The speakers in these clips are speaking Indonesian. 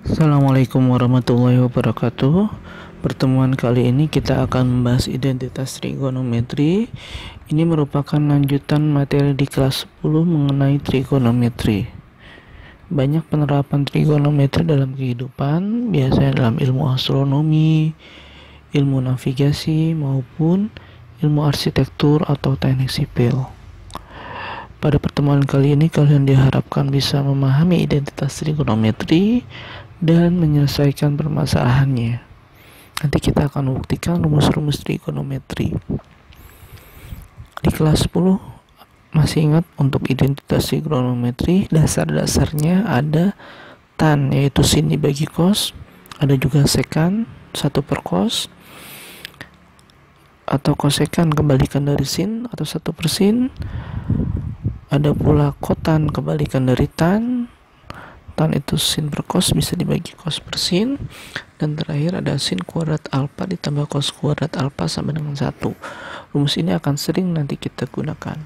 Assalamualaikum warahmatullahi wabarakatuh. Pertemuan kali ini kita akan membahas identitas trigonometri. Ini merupakan lanjutan materi di kelas 10 mengenai trigonometri. Banyak penerapan trigonometri dalam kehidupan, biasanya dalam ilmu astronomi, ilmu navigasi, maupun ilmu arsitektur atau teknik sipil. Pada pertemuan kali ini kalian diharapkan bisa memahami identitas trigonometri dan menyelesaikan permasalahannya. Nanti kita akan buktikan rumus-rumus trigonometri. Di kelas 10 masih ingat untuk identitas trigonometri, dasar-dasarnya ada tan yaitu sin dibagi cos, ada juga sekan 1 per cos, atau kosekan kebalikan dari sin atau 1 per sin. Ada pula kotan kebalikan dari tan. Tan itu sin per cos bisa dibagi cos per sin. Dan terakhir ada sin kuadrat alfa ditambah cos kuadrat alfa sama dengan 1. Rumus ini akan sering nanti kita gunakan.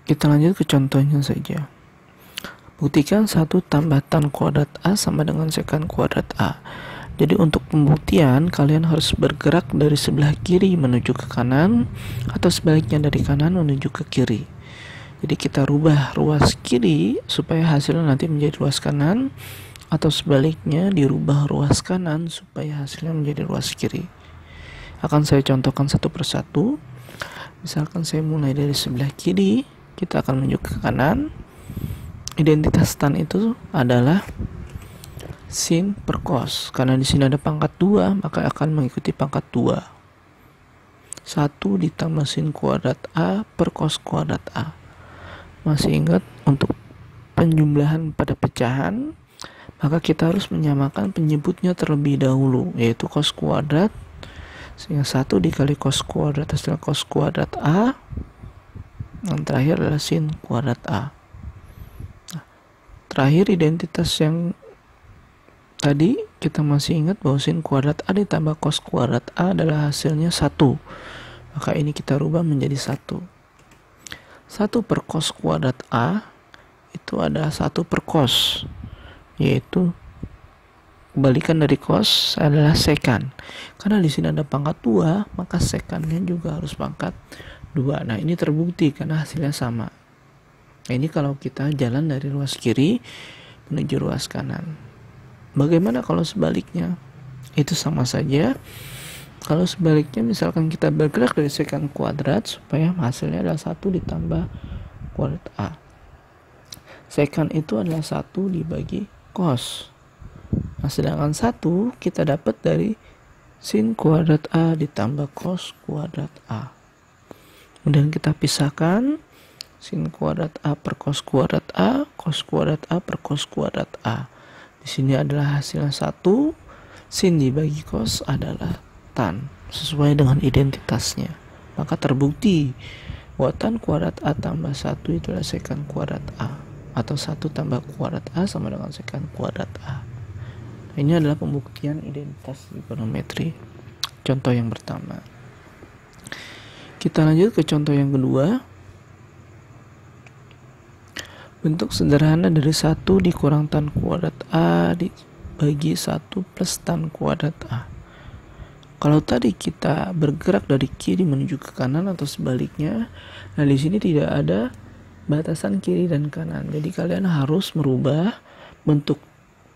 Kita lanjut ke contohnya saja. Buktikan 1 tambah tan kuadrat A sama dengan sekan kuadrat A. Jadi untuk pembuktian kalian harus bergerak dari sebelah kiri menuju ke kanan atau sebaliknya dari kanan menuju ke kiri. Jadi kita rubah ruas kiri supaya hasilnya nanti menjadi ruas kanan, atau sebaliknya dirubah ruas kanan supaya hasilnya menjadi ruas kiri. Akan saya contohkan satu persatu. Misalkan saya mulai dari sebelah kiri, kita akan menuju ke kanan. Identitas tan itu adalah sin per cos. Karena di sini ada pangkat 2, maka akan mengikuti pangkat 2. 1 ditambah sin kuadrat A per cos kuadrat A. Masih ingat untuk penjumlahan pada pecahan, maka kita harus menyamakan penyebutnya terlebih dahulu, yaitu cos kuadrat, sehingga 1 dikali cos kuadrat hasil cos kuadrat A, yang terakhir adalah sin kuadrat A. Nah, terakhir identitas yang tadi kita masih ingat bahwa sin kuadrat A ditambah cos kuadrat A adalah hasilnya 1. Maka ini kita rubah menjadi 1. 1 per cos kuadrat A itu adalah 1 per cos, yaitu kebalikan dari cos adalah sekan. Karena di sini ada pangkat 2, maka sekannya juga harus pangkat 2. Nah, ini terbukti karena hasilnya sama. Nah, ini kalau kita jalan dari ruas kiri menuju ruas kanan. Bagaimana kalau sebaliknya? Itu sama saja. Kalau sebaliknya misalkan kita bergerak dari sekan kuadrat supaya hasilnya adalah 1 ditambah kuadrat A. Sekan itu adalah 1 dibagi cos. Nah, sedangkan 1 kita dapat dari sin kuadrat A ditambah cos kuadrat A. Kemudian kita pisahkan sin kuadrat A per cos kuadrat A, cos kuadrat A per cos kuadrat A. Di sini adalah hasilnya 1, sin dibagi cos adalah tan, sesuai dengan identitasnya. Maka terbukti bahwa tan kuadrat A tambah 1 itu adalah sekan kuadrat A, atau 1 tambah kuadrat A sama dengan sekan kuadrat A. Ini adalah pembuktian identitas trigonometri. Contoh yang pertama. Kita lanjut ke contoh yang kedua. Bentuk sederhana dari 1 dikurang tan kuadrat A dibagi 1 plus tan kuadrat A. Kalau tadi kita bergerak dari kiri menuju ke kanan atau sebaliknya, nah di sini tidak ada batasan kiri dan kanan. Jadi kalian harus merubah bentuk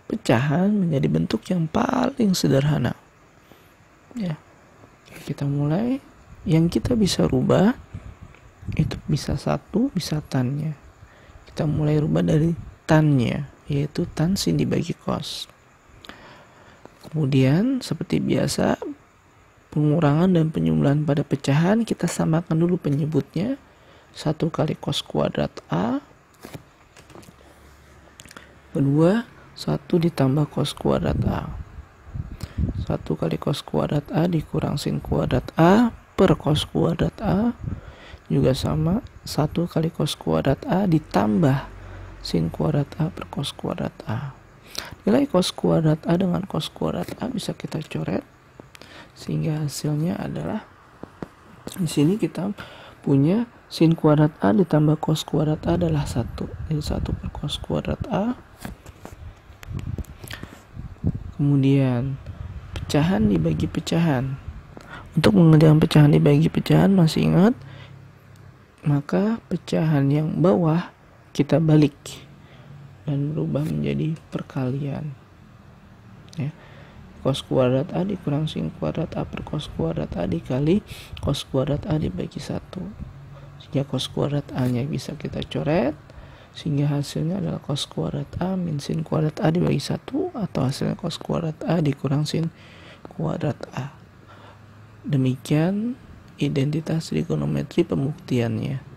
pecahan menjadi bentuk yang paling sederhana. Ya. Kita mulai. Yang kita bisa rubah itu bisa 1, bisa tannya. Kita mulai rubah dari tannya, yaitu tan sin dibagi cos. Kemudian seperti biasa, pengurangan dan penjumlahan pada pecahan kita samakan dulu penyebutnya. 1 kali cos kuadrat A. Kedua, 1 ditambah cos kuadrat A. 1 kali cos kuadrat A dikurang sin kuadrat A per cos kuadrat A. Juga sama, 1 kali cos kuadrat A ditambah sin kuadrat A per cos kuadrat A. Nilai cos kuadrat A dengan cos kuadrat A bisa kita coret, sehingga hasilnya adalah di sini kita punya sin kuadrat A ditambah cos kuadrat A adalah 1. Jadi 1 per cos kuadrat A. Kemudian pecahan dibagi pecahan. Untuk mengerjakan pecahan dibagi pecahan, masih ingat? Maka pecahan yang bawah kita balik dan berubah menjadi perkalian. Ya. Cos kuadrat A dikurang sin kuadrat A per cos kuadrat A dikali cos kuadrat A dibagi 1. Sehingga cos kuadrat A-nya bisa kita coret, sehingga hasilnya adalah cos kuadrat A min sin kuadrat A dibagi 1, atau hasilnya cos kuadrat A dikurang sin kuadrat A. Demikian identitas trigonometri pembuktiannya.